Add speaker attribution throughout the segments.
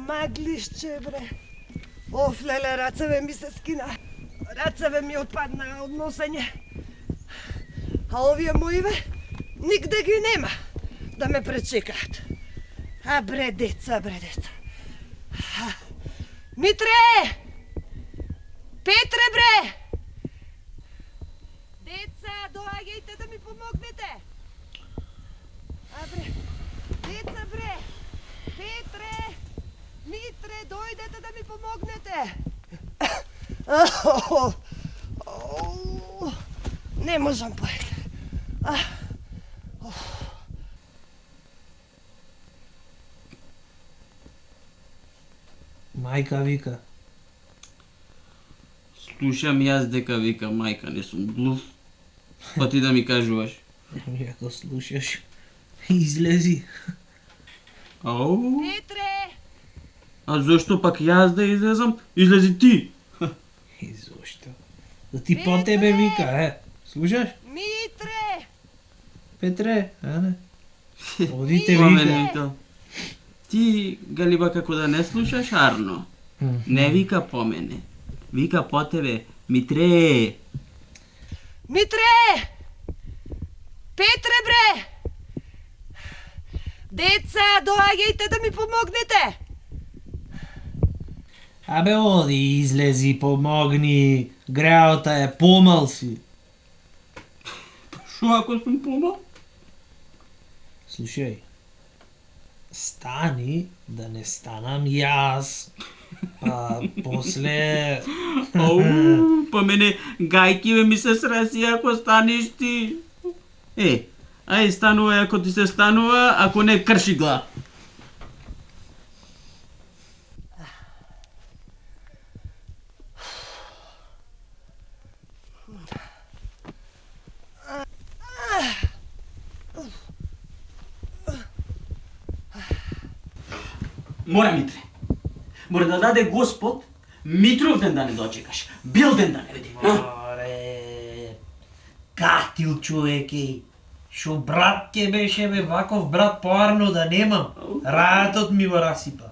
Speaker 1: маглишче, бре. Оф, леле, рацеве ми се скина. Рацеве ми отпадна од носење. А овие моиве нигде ги нема да ме пречекаат. А бре, деца, бре, деца. Митре! Петре, бре! Деца, доаѓајте да ми помогнете. А бре, деца, бре! Петре! Митре, дојдете да ми помогнете. Не можам поеќе.
Speaker 2: Мајка вика.
Speaker 3: Слушам јас дека вика мајка, не сум глув. Па ти да ми кажуваш.
Speaker 2: Ами ако слушаш, излези.
Speaker 3: Ау.
Speaker 1: Петре!
Speaker 3: А зошто пак јас да излезам? Излези ти.
Speaker 2: И зошто? Да ти по тебе вика, Слушаш?
Speaker 1: Митре!
Speaker 2: Петре, не? Одите
Speaker 3: Помене
Speaker 2: вика.
Speaker 3: вика. Ти, Галиба, како да не слушаш, Арно. Не вика по мене. Вика по тебе. Митре!
Speaker 1: Митре! Петре, бре! Деца, доаѓајте да ми помогнете!
Speaker 2: Абе оди, излези, помогни. Греота е, помал си.
Speaker 3: Шо ако сум помал?
Speaker 2: Слушај, стани да не станам јас. А после...
Speaker 3: Ау, па мене гајкиве ми се сраси ако станеш ти. Ај станува ако ти се станува, ако не крши глав. Мора, Митре. Мора да даде Господ Митров ден да не дочекаш. Бил ден да не види.
Speaker 2: Море, катил човеке. Шо брат ке беше, бе, ваков брат поарно да немам. Рајатот ми го расипа.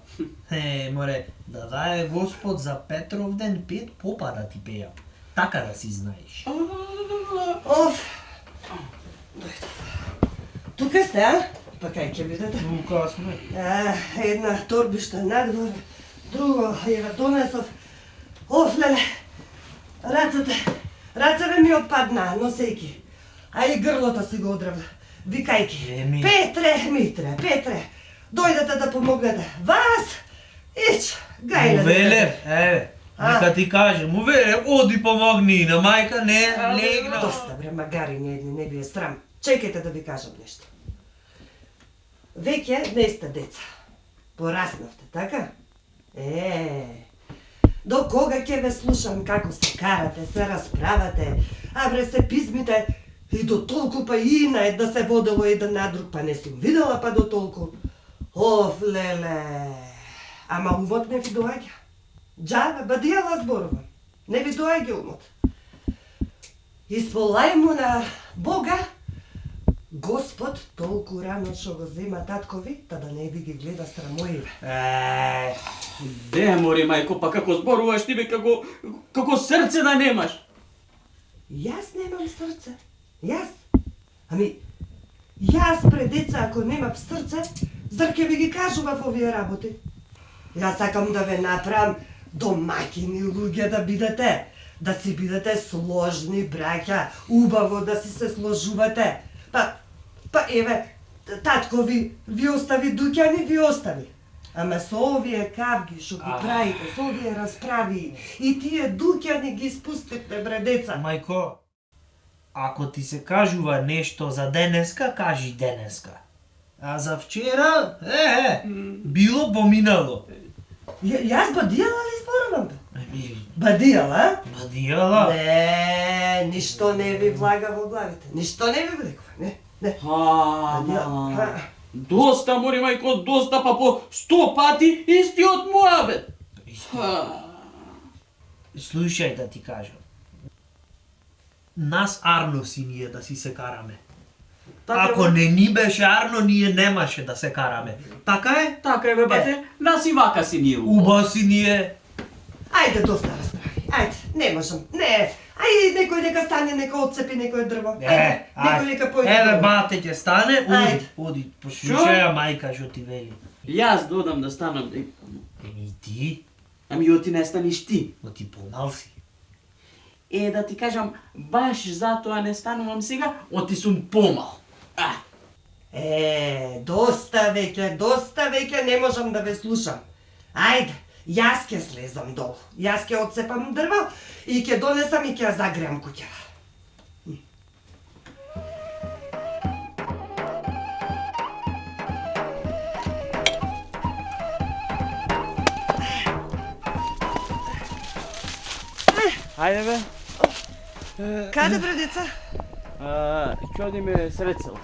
Speaker 2: Море, да даде Господ за Петров ден 5 попа да ти пеја. Така да си знаеш.
Speaker 1: Оф! Дојдов. Тука сте, а? Па кај ќе бидете?
Speaker 2: Тука сме.
Speaker 1: Една торбишта надвор, друго ја донесов. Оф, леле, рацете ми отпадна, носејки. А и грлото си го одрав, викајки. Петре, Митре, Петре, дојдете да помогнете. Вас, ич, гајле.
Speaker 2: Мувеле, нека ти кажем, Мувеле, оди помогни на мајка, не, легна.
Speaker 1: Доста, бре, магари не ви е срам. Чекајте да ви кажам нешто. Веќе не сте деца. Пораснавте, така? До кога ќе ве слушам како се карате, се расправате, а бре се пизмите и до толку па и на една се водело еден на друг, па не сум видела па до толку. Оф, леле. Ама умот не ви доаѓа. Джаве, бадијала зборува. Не ви доаѓа умот. Исполај му на Бога, Господ толку рано што го зема таткови, та да не ви ги гледа срамоиве.
Speaker 3: Де мори, мајко, па како зборуваш ти бе, како срце да немаш.
Speaker 1: Јас немам срце. Јас? Ами, јас пред деца ако немам срце, зар ќе ви ги кажував овие работи? Јас сакам да ве направам домаќини луѓе да бидете, да си бидете сложни браќа, убаво да си се сложувате. Па еве, татко ви остави дуќани, ви остави. Ама со овие кавги што ги правите, со овие расправи и тие дуќани ги спустите, бре, деца.
Speaker 2: Мајко, ако ти се кажува нешто за денеска, кажи денеска. А за вчера, било поминало.
Speaker 1: Јас бадијала ли зборувам, бе? Бадијала?
Speaker 2: Бадијала?
Speaker 1: Не, ништо не ви влага во главите. Ништо не ви влекува, не.
Speaker 3: Доста, мори, мајко, доста, па по 100 пати истиот муабет.
Speaker 2: Слушај да ти кажам. Нас Арно си ние да си се караме. Ако не ни беше Арно, ние немаше да се караме. Така е?
Speaker 3: Така е, бе, бате. Нас и вака си ние.
Speaker 2: Уба си ние.
Speaker 1: Ајде, доста разправи. Ајде, не можам. Не. Ајде, некој нека стане, нека отцепи некој дрво. Ајде, некој нека појде.
Speaker 2: Еве, бате ќе стане,
Speaker 1: Ајде.
Speaker 2: оди. Послушаја мајка што ти вели.
Speaker 3: Јас додам да станам.
Speaker 2: Еми ти,
Speaker 3: Ами оти не станеш ти.
Speaker 2: оти помал си.
Speaker 3: Да ти кажам, баш затоа не станувам сега, оти сум помал.
Speaker 1: Доста веќе, не можам да ве слушам. Ајде, јас ќе слезам долу. Јас ќе отцепам дрво и ќе донесам и ќе ја загреам куќава.
Speaker 3: Ајде бе.
Speaker 1: Каде, бредица?
Speaker 3: Чоди ме срецел.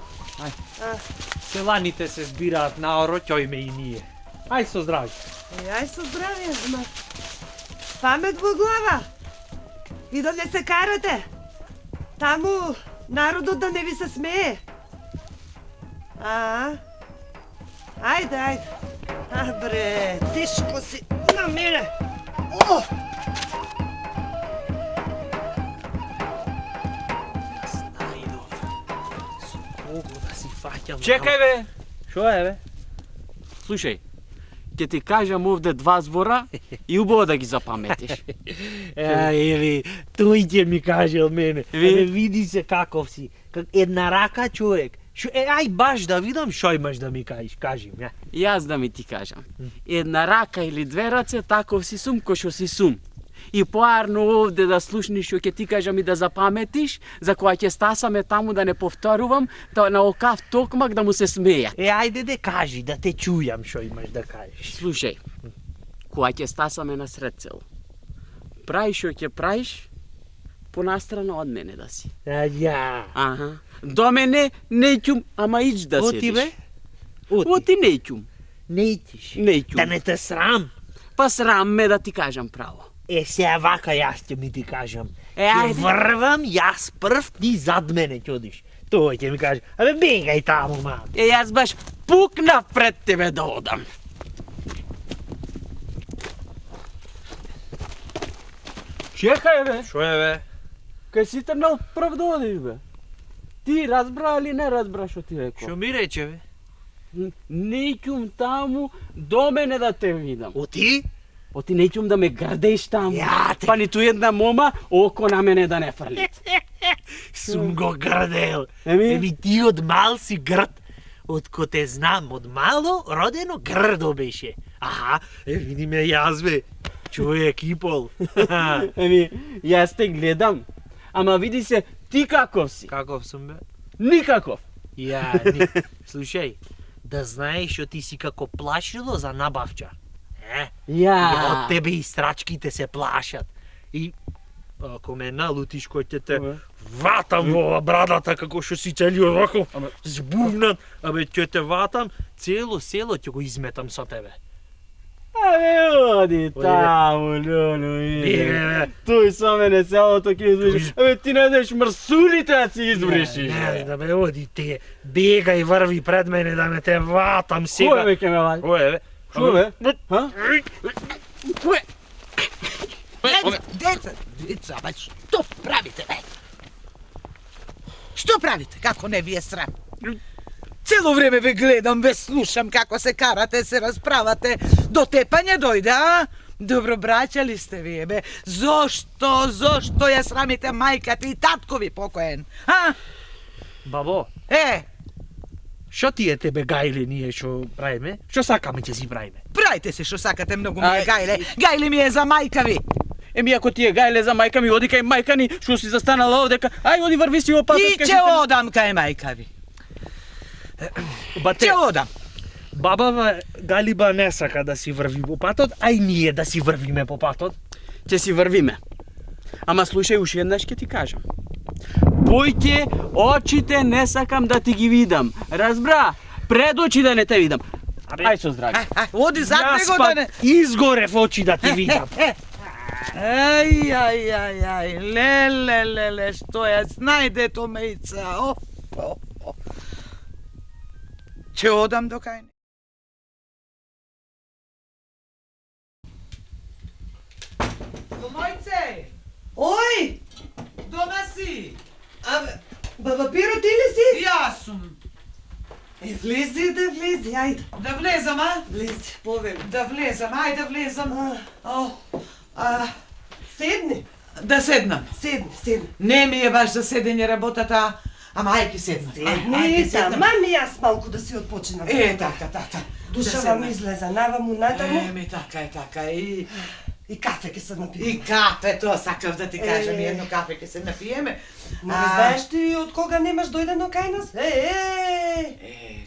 Speaker 2: Селаните се збираат наоро, ќојме и ние. Ај со здрави.
Speaker 1: Ај со здравје, ма. Памет во глава. И да не се карате. Таму народот да не ви се смее. Ајде. Бре, тишко си на мене.
Speaker 3: Чекај бе. Шо е бе? Слушај, ќе ти кажам овде два збора и убаво да ги запаметиш.
Speaker 2: Еви, тој ќе ми кажел мене.
Speaker 3: Ви?
Speaker 2: Види се каков си. Една рака човек. Ај баш да видам шо имаш да ми кажеш. Кажи ми.
Speaker 3: Јас да ми ти кажам. Една рака или две раце, таков си сум кој што си сум. И поарно овде да слушниш што ќе ти кажам и да запаметиш, за која ќе стасаме таму да не повторувам, на окав токмак да му се смејат.
Speaker 2: Ајде да кажи, да те чујам шо имаш да кажеш.
Speaker 3: Слушај, која ќе стасаме на сред цел, праиш што ќе праиш, понастрана од мене да си.
Speaker 2: Ја.
Speaker 3: Аха. До мене неќум, ама ич да седиш.
Speaker 2: Оти бе?
Speaker 3: Оти неќум.
Speaker 2: Не итиш.
Speaker 3: Неќум.
Speaker 2: Да не те срам.
Speaker 3: Па срам ме да ти кажам право.
Speaker 2: Сега вака јас ќе ми ти кажам. Ќе
Speaker 3: Ајде.
Speaker 2: врвам јас прв, ти зад мене ќе одиш. Тој ќе ми каже, абе бегај таму, мам.
Speaker 3: Јас баш пукнав пред тебе да одам. Чекај бе.
Speaker 2: Шо е бе?
Speaker 3: Кај си трнал прв да одиш бе. Ти разбра или не разбра што ти реков?
Speaker 2: Шо ми рече бе?
Speaker 3: Неќум таму до мене да те видам.
Speaker 2: Оти?
Speaker 3: Оти неќум да ме грдеш таму.
Speaker 2: Ја те.
Speaker 3: Па ниту една мома око на мене да не фрли.
Speaker 2: Сум го грдел.
Speaker 3: Еми?
Speaker 2: Еми ти од мал си грд. Отко те знам, од мало родено грдо беше. Аха, види ме јас бе. Човек и пол.
Speaker 3: Еми, јас те гледам. Ама види се, ти каков си?
Speaker 2: Каков сум бе?
Speaker 3: Никаков.
Speaker 2: Слушај, да знаеш што ти си како плашило за набавча.
Speaker 3: Ја.
Speaker 2: Од тебе и страчките се плашат. И ако ме налутиш кој ќе те ватам во ова брадата како што си цели овако збувнат, абе ќе те ватам, цело село ќе го изметам со тебе.
Speaker 3: Абе, оди таму, лулу,
Speaker 2: Бе.
Speaker 3: Тој со мене селото ќе избришиш. Абе, ти не деш мрсулите да си избришиш.
Speaker 2: Не, да бе, оди те, бегај врви пред мене да ме те ватам сега.
Speaker 3: Кој бе ке ме вади?
Speaker 2: Кој бе?
Speaker 3: Шо бе? Ха? Кој?
Speaker 4: Деца, бе, што правите, бе? Што правите, како не ви е срам? Цело време ве гледам, ве слушам како се карате, се расправате. До тепање дојде, а? Добро брачали сте вие, бе. Зошто ја срамите мајката и татко ви покоен, а?
Speaker 2: Бабо,
Speaker 4: Што
Speaker 2: ти е тебе гајле ние што правиме? Што сакаме ќе си правиме?
Speaker 4: правите се што сакате, многу ми е гајле. Гајле ми е за мајка ви.
Speaker 3: Еми, ако ти е гајле за мајка ми, оди кај мајка ни, што си застанала овдека. Ај, оди врви си во патот.
Speaker 4: И ќе одам кај мајка ви.
Speaker 2: Бате,
Speaker 4: Ќе одам.
Speaker 2: баба Галиба не сака да си врви по патот, а и ние да си врвиме по патот.
Speaker 3: Ќе си врвиме. Ама слушај, уште еднаш ќе ти кажам. Појќе, очите не сакам да ти ги видам. Разбра? Пред очи да не те видам. Ај со здрави.
Speaker 4: Оди зад него да не...
Speaker 2: изгорев очи да ти видам.
Speaker 4: Леле, што ја снајде то мејца. Ќе одам до кај. Домојце,
Speaker 1: Ој!
Speaker 4: дома си?
Speaker 1: Баба Пиро, ти ли си?
Speaker 4: Јас сум.
Speaker 1: Влези, да влези, ајде.
Speaker 4: Да влезам, а?
Speaker 1: Влези, повели.
Speaker 4: Да влезам, ајде влезам. О,
Speaker 1: Седни,
Speaker 4: да седнам.
Speaker 1: седни.
Speaker 4: Не ми е баш за седење работата, ама ајки седнам.
Speaker 1: Седни, тамам и јас малку да си отпочинам.
Speaker 4: Така.
Speaker 1: Душава ми излеза наваму натаму
Speaker 4: Еми, така.
Speaker 1: и кафе ќе се напием.
Speaker 4: И кафе, тоа сакав да ти кажам, едно кафе ќе се напиеме.
Speaker 1: Не знаеш ти од кога немаш дојдено кај нас?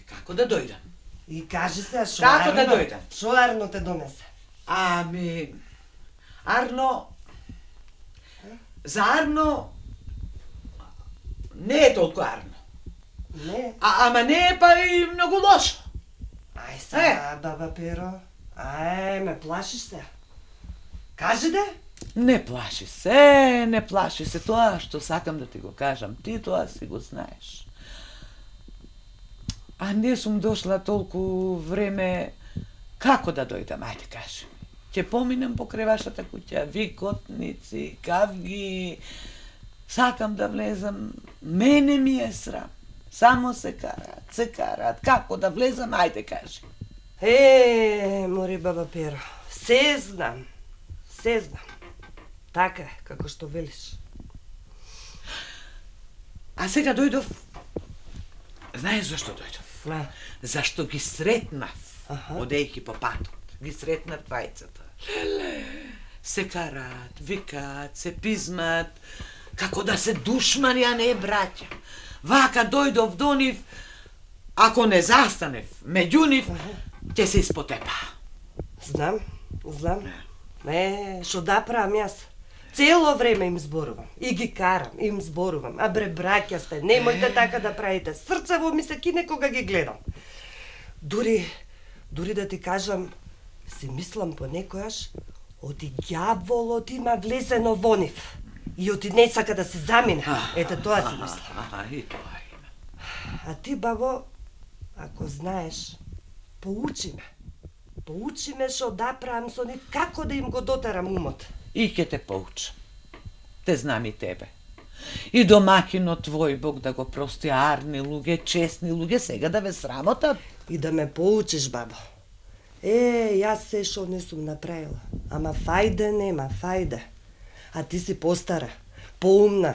Speaker 4: Како да дојдам?
Speaker 1: И кажи се, шо
Speaker 4: Како да
Speaker 1: Арно?
Speaker 4: дојдам?
Speaker 1: Шо Арно те донесе?
Speaker 4: Ами, Арно... За Арно... Не е толку Арно.
Speaker 1: Не.
Speaker 4: Ама не е па и многу лошо.
Speaker 1: Ај сега, баба Перо. Ме плашиш се. Кажи да?
Speaker 4: Не плаши се. Тоа што сакам да ти го кажам, ти тоа си го знаеш. А не сум дошла толку време, како да дојдам, ајде кажи. Ќе поминем покрај вашата куќа, викотници, кавги, сакам да влезам, мене ми е срам. Само се караат, како да влезам, ајде кажи.
Speaker 1: Мори баба Перо, се знам. Така е, како што велиш.
Speaker 4: А сега дојдов, знаеш зашто дојдов? Зашто ги сретнав, одејќи по патот. Ги сретнав двајцата. Се караат, викаат, се пизмат, како да се душмани, а не браќа. Вака дојдов до нив, ако не застанев меѓу нив, ќе се испотепа.
Speaker 1: Знам. Шо да правам јас? Цело време им зборувам. И ги карам, им зборувам. А бре, браќа сте, немојте така да правите. Срцево ми се кине кога ги гледам. Дури да ти кажам, си мислам понекојаш, оти ѓаволот има влезено во нив. И оти не сака да се замине. Ете тоа си мислам.
Speaker 4: И тоа има.
Speaker 1: А ти, бабо, ако знаеш, поучи ме шо да правам со нив, како да им го дотерам умот.
Speaker 4: И ќе те поучам. Те знам и тебе. И домакинот твој, Бог да го прости, арни луѓе, честни луѓе, сега да ве срамотат.
Speaker 1: И да ме поучиш, бабо. Јас се шо не сум направила. Ама фајде нема, фајде. А ти си постара, поумна.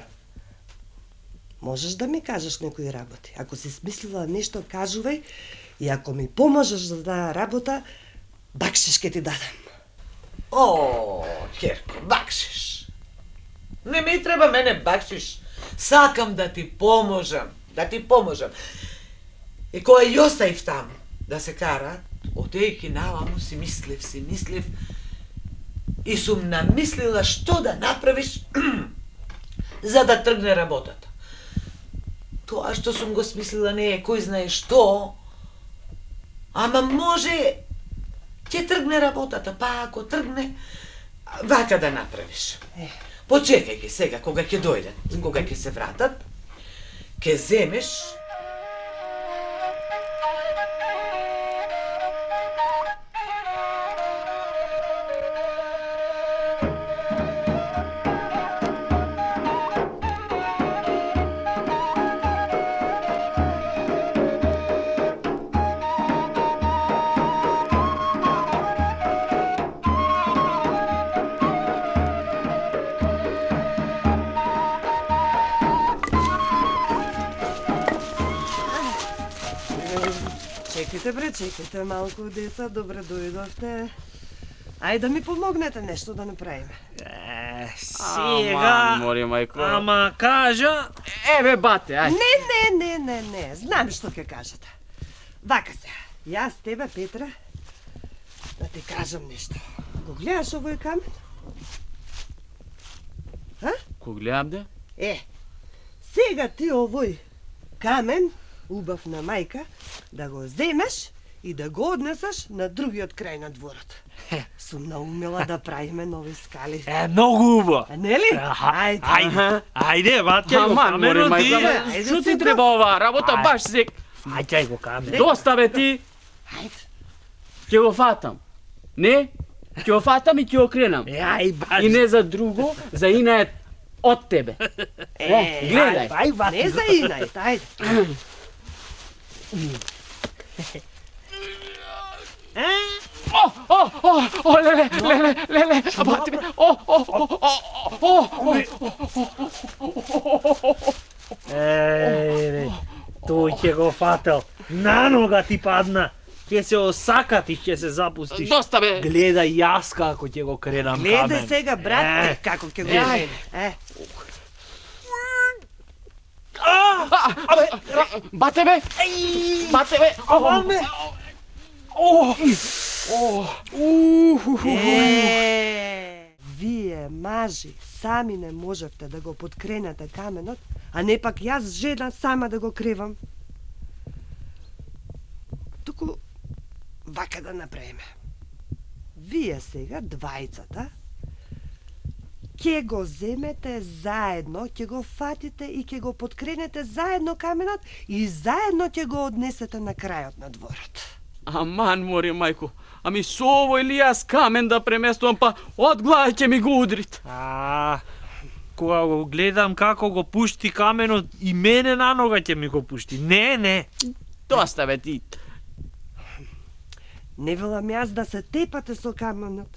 Speaker 1: Можеш да ми кажеш некои работи. Ако си смислила нешто, кажувај. И ако ми поможеш за таа работа, бакшиш ке ти дадам.
Speaker 4: О, Керко, бакшиш. Не ми треба мене бакшиш. Сакам да ти поможам. И кога ја оставив таму да се караат, одејќи наваму си мислев и сум намислила што да направиш за да тргне работата. Тоа што сум го смислила не е кој знае што, ама може ќе тргне работата, па ако тргне, вака да направиш. Почекај ги сега, кога ќе дојдат, кога ќе се вратат, ќе земеш
Speaker 1: Чекайте малку, деца, добре дојдовте. Ајде да ми помогнете нешто да направиме.
Speaker 3: Ама, мори мајко.
Speaker 2: Ама кажа...
Speaker 3: Еве, бате, ајде.
Speaker 1: Не, знам што ќе кажете. Вака се, јас тебе, Петра, да ти кажам нешто. Го гледаш овој камен?
Speaker 3: Ко гледам де?
Speaker 1: Сега ти овој камен, убав на мајка, да го земеш и да го однесеш на другиот крај на дворот. Сум наумела да правиме нови скали.
Speaker 2: Многу убаво.
Speaker 1: Нели?
Speaker 2: Ајде, ватке го
Speaker 3: Аман, мори
Speaker 2: камерот
Speaker 3: мајко,
Speaker 2: и...
Speaker 3: што ти треба оваа работа, баш сек.
Speaker 2: Фаќај го камен.
Speaker 3: Доста бе ти. Ќе го фатам. Не? Ќе го фатам и ќе го кренам.
Speaker 2: Ај, баш.
Speaker 3: И не за друго, за инает од тебе. Гледај.
Speaker 2: Ај, баш.
Speaker 1: Не за инајт, ајде.
Speaker 3: Леле, бати ме.
Speaker 2: Еј, тој ќе го фател. На нога ти падна. Ќе се осакати, ќе се запустиш.
Speaker 3: Доста бе.
Speaker 2: Гледај јас како ќе го кренам камен.
Speaker 1: Гледај сега, брат, како ќе го
Speaker 3: Ај.
Speaker 1: крени.
Speaker 3: Бате бе. Бате бе.
Speaker 2: Аме.
Speaker 1: Вие, мажи, сами не можевте да го подкренете каменот, а не пак јас жена сама да го кревам. Туку вака да направиме. Вие сега, двајцата, ќе го земете заедно, ќе го фатите и ќе го подкренете заедно каменот и заедно ќе го однесете на крајот на дворот.
Speaker 3: Аман, море, мајко. Ами со овој ли јас камен да преместувам, па од глава ќе ми го удрит.
Speaker 2: Кога го гледам како го пушти каменот, и мене на нога ќе ми го пушти. Не.
Speaker 3: Доста бе ти.
Speaker 1: Не велам јас да се тепате со каменот.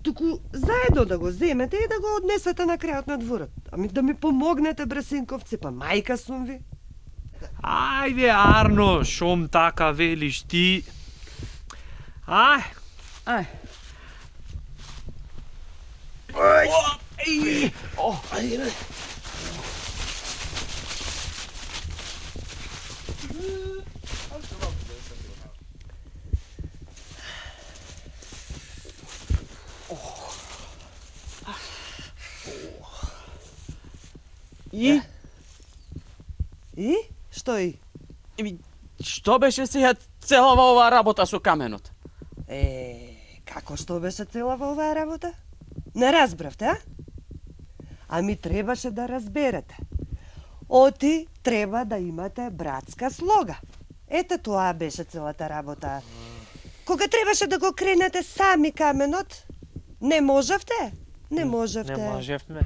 Speaker 1: Туку заедно да го земете и да го однесете на крајот на дворот. Ами да ми помогнете, бресинковци, па мајка сум ви.
Speaker 2: Ајде, Арно, шом така велиш ти. Ај.
Speaker 3: И?
Speaker 1: И? Што и?
Speaker 3: Еми, што беше сега целава оваа работа со каменот?
Speaker 1: Како што беше целава оваа работа? Не разбравте, а? Ами требаше да разберете. Оти треба да имате братска слога. Ете тоа беше целата работа. Кога требаше да го кренете сами каменот, не можевте? Не можевте.
Speaker 2: Не можевме.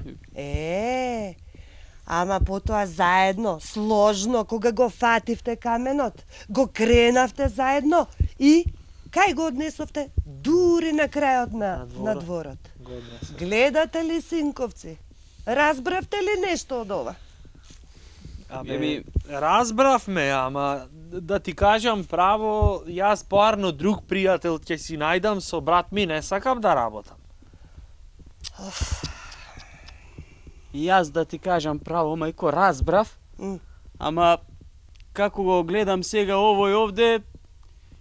Speaker 1: Ама потоа заедно, сложно, кога го фативте каменот, го кренавте заедно и кај го однесовте дури на крајот на дворот. Гледате ли, синковци? Разбравте ли нешто од ова?
Speaker 2: Ами, разбравме, ама да ти кажам право, јас поарно друг пријател ќе си најдам со брат ми, не сакам да работам.
Speaker 3: И јас да ти кажам право, мајко, разбрав, ама како го гледам сега овој овде,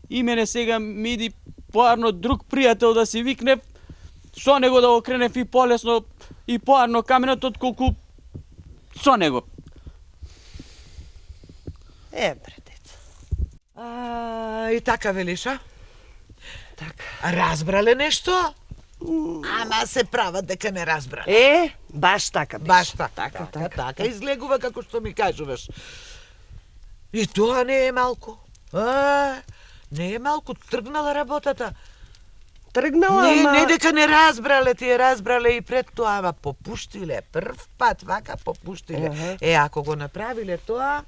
Speaker 3: и мене сега ми иди поарно друг пријател да си викнев, со него да го кренев и полесно и поарно каменот отколку со него.
Speaker 1: Братец.
Speaker 4: И така велиш, а?
Speaker 1: Така.
Speaker 4: Разбрале нешто? Ама се прават дека не разбрале.
Speaker 1: Баш така беше.
Speaker 4: Баш така излегува како што ми кажуваш. И тоа не е малку. Не е малку, тргнала работата.
Speaker 1: Тргнала,
Speaker 4: Не дека не разбрале, тие разбрале и пред тоа, ама попуштиле, прв пат вака попуштиле. Ако го направиле тоа,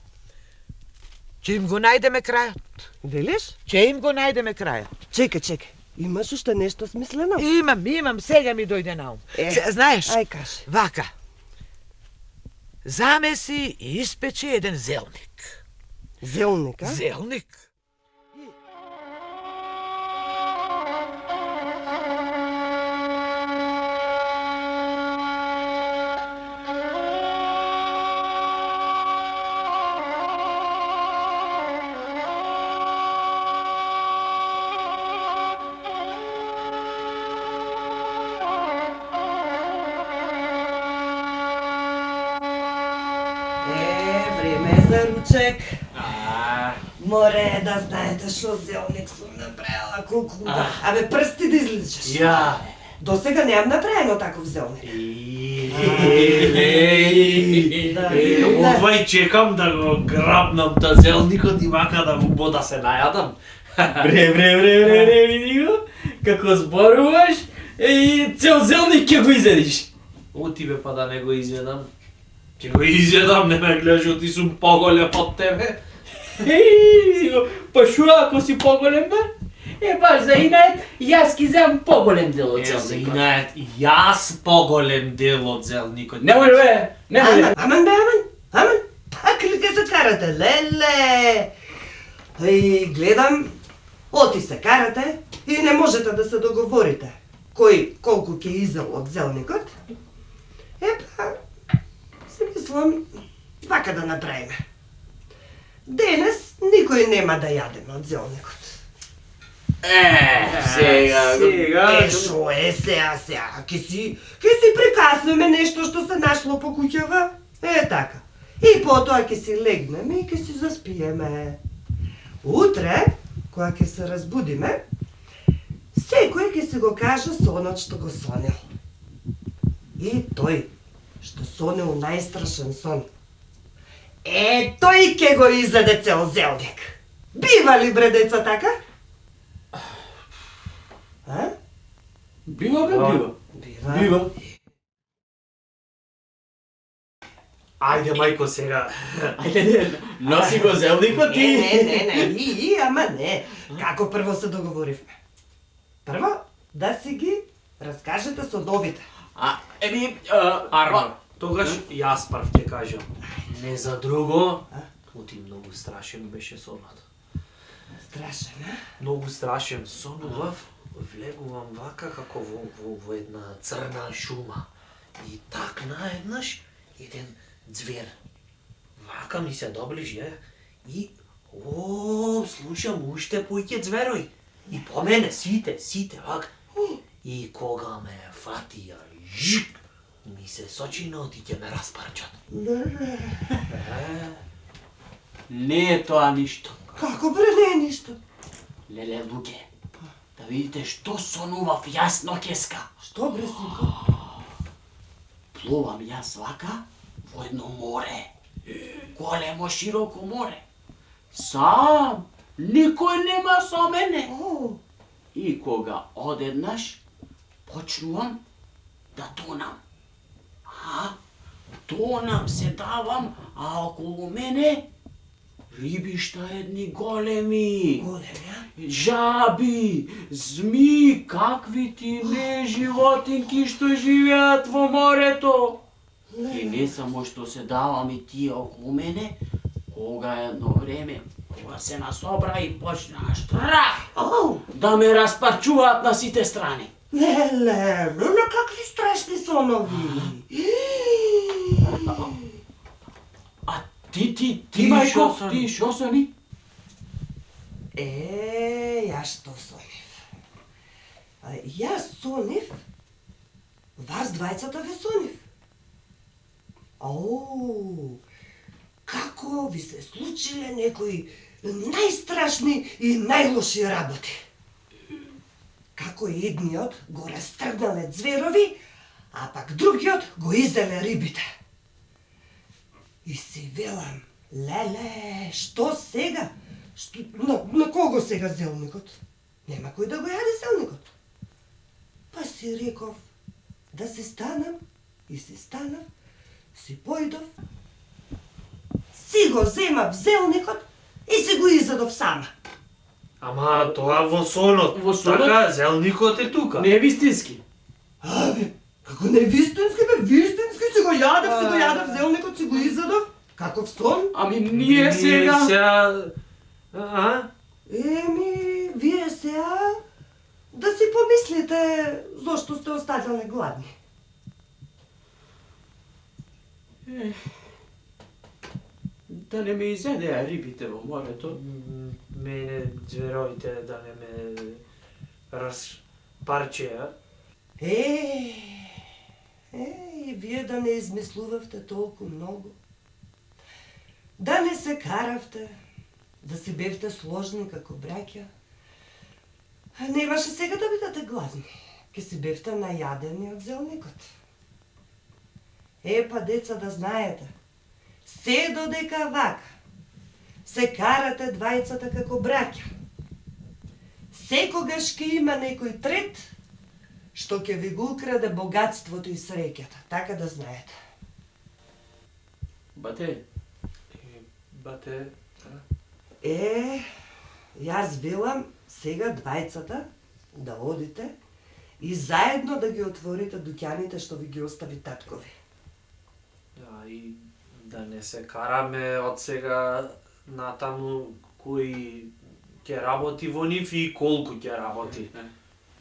Speaker 4: ќе им го најдеме крајот.
Speaker 1: Велиш?
Speaker 4: Ќе им го најдеме крајот.
Speaker 1: Чекај. Имаш уште нешто смислено?
Speaker 4: Имам, сега ми дојде на ум. Знаеш,
Speaker 1: Ај кажи.
Speaker 4: вака, замеси и испечи еден зелник.
Speaker 1: Зелник, а?
Speaker 4: Зелник?
Speaker 1: Време е за ручек. Море да знаете шо зелник сум направила, колку да. Абе, прсти да излизаш. До сега немам направено таков зелник.
Speaker 2: Одвај чекам да го грабнам та зелникот и вака да го бода се најадам.
Speaker 3: Бре, види го, како зборуваш и цел зелник ќе го изедиш.
Speaker 2: Оти бе па да не го изедам. Ќе го изедам, не ме гледаш, ти сум поголем од тебе.
Speaker 3: Види го, па шо ако си поголем бе? Баш за инает, јас ки земам поголем дел од
Speaker 2: За
Speaker 3: зелникот.
Speaker 2: инајат, јас поголем дел од зелникот.
Speaker 3: Немој бе, немој.
Speaker 1: Аман бе, аман. Пак ли ке се карате, леле? И гледам, оти се карате и не можете да се договорите. Кој колку ќе изел од зелникот? Епа, си мислам, вака да направиме. Денес никој нема да јадеме од зелникот.
Speaker 3: Сега.
Speaker 1: Шо е сега? Ке си прикаснеме нешто што се нашло по куќава? Така. И потоа ќе си легнеме и ќе си заспиеме. Утре, кога ќе се разбудиме, секој ќе си го каже сонот што го сонел. И тој што сонел најстрашен сон. Тој ќе го изеде цел зелник. Бива ли бре деца така? А?
Speaker 3: Бива бе, бива.
Speaker 1: Бива.
Speaker 2: Ајде, мајко, сега.
Speaker 3: Ајде, носи го зелникот и...
Speaker 1: Не, ама не. Како прво се договоривме? Прво, да си ги раскажете со новите.
Speaker 2: Арно, тогаш јас прв ќе кажам. Не за друго, оти многу страшен беше сонот.
Speaker 1: Страшен, а?
Speaker 2: Многу страшен. Сонував, влегувам вака како во една црна шума. И так наеднаш еден ѕвер. Вака ми се доближи и слушам уште поќе ѕверој. И по мене сите вака. И кога ме фатија, жик, ми се сочинот и ќе ме распарчат.
Speaker 3: Не е тоа ништо.
Speaker 1: Како бре не е ништо?
Speaker 3: Леле, луѓе, да видите што сонував јас ноќеска.
Speaker 1: Што бре синко?
Speaker 3: Плувам јас вака во едно море. Големо, широко море. Сам, никој нема со мене. И кога одеднаш почнувам да тонам. Тонам, се давам, а околу мене рибишта едни големи. Жаби, зми, какви ти не животинки што живеат во морето. И не само што се давам и тие околу мене, кога едно време, кога се насобра и почнаа да ме распарчуваат на сите страни.
Speaker 1: Леле, какви страшни сонови.
Speaker 3: А ти мајко, ти шо сони?
Speaker 1: Јас што сонив? Јас сонив, вас двајцата ве сонив. Како ви се случиле некои најстрашни и најлоши работи. Како едниот го растргнале ѕверови, а пак другиот го изеле рибите. И си велам, леле, што сега? На кого сега зелникот? Нема кој да го јаде зелникот. Па си реков, да се станам, и си станав, си појдов, си го земав зелникот и си го изедов сама.
Speaker 2: Ама тоа во сонот.
Speaker 3: Во сонот?
Speaker 2: Така, зелникот е тука.
Speaker 3: Не е вистински.
Speaker 1: Како не вистински бе, вистински си го јадев зелникот, си го изедов. Каков сон?
Speaker 3: Ами ние сега...
Speaker 1: Вие сега да си помислите зошто сте останале гладни.
Speaker 3: Да не ме изедеа рибите во морето.
Speaker 2: Мене џверовите да не ме распарчеа.
Speaker 1: И вие да не измислувавте толку многу. Да не се каравте, да си бевте сложни како браќа. Немаше сега да бидете гладни. ке си бевте најадени од зелникот. Па деца да знаете, се додека вака, се карате двајцата како браќа. Секогаш ке има некој трет, што ќе ви го украде богатството и среќата, така да знаете.
Speaker 3: Бате,
Speaker 2: Бате,
Speaker 1: Јас велам сега двајцата да одите и заедно да ги отворите дуќаните што ви ги остави таткови.
Speaker 2: да, и да не се караме од сега натаму кој ќе работи во нив и колку ќе работи.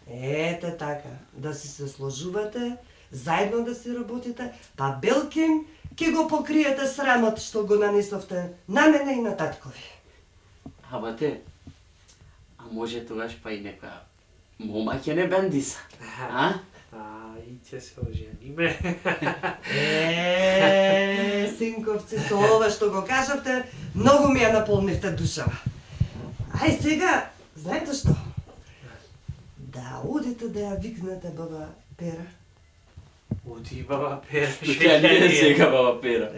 Speaker 1: Ете така, да си се сложувате, заедно да си работите, па белким ќе го покриете срамот што го нанесовте на мене и на таткови.
Speaker 3: бате, а може тогаш па и некоја мома ќе не бендиса, а?
Speaker 2: И ќе се ожениме.
Speaker 1: Синковци, со ова што го кажавте, многу ми ја наполнивте душава. Ај сега, знаете што? Да одите да ја викнете баба Пера.
Speaker 2: Оди баба Пера.
Speaker 3: Тя не е сега баба Пера.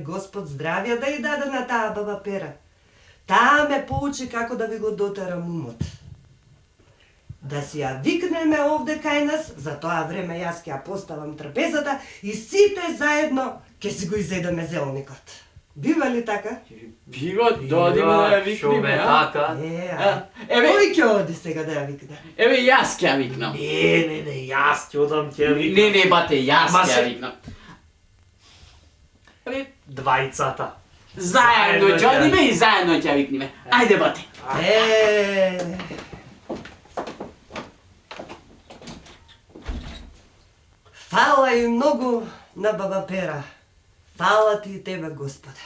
Speaker 1: Господ здравје да и даде на таа баба Пера. Таа ме поучи како да ви го дотерам умот. Да си ја викнеме овде кај нас, за тоа време јас ќе ја поставам трпезата и сите заедно ќе си го изедеме зелникот. Бива ли така?
Speaker 3: Биго, додиме да ја викниме, а?
Speaker 2: така.
Speaker 3: Еве,
Speaker 1: Кој ќе оди сега да ја викне?
Speaker 3: еве јас ќе ја викнам.
Speaker 2: Не, јас ќе одам ќе ја викнам.
Speaker 3: Не, бате, јас
Speaker 2: Ама
Speaker 3: ќе ја
Speaker 2: се-
Speaker 3: викнам. Еве,
Speaker 2: Двајцата.
Speaker 3: заедно ќе одиме и заедно ќе ја викниме. Ајде, бате.
Speaker 1: Фала и многу на баба Пера. Фала ти и тебе, Господе.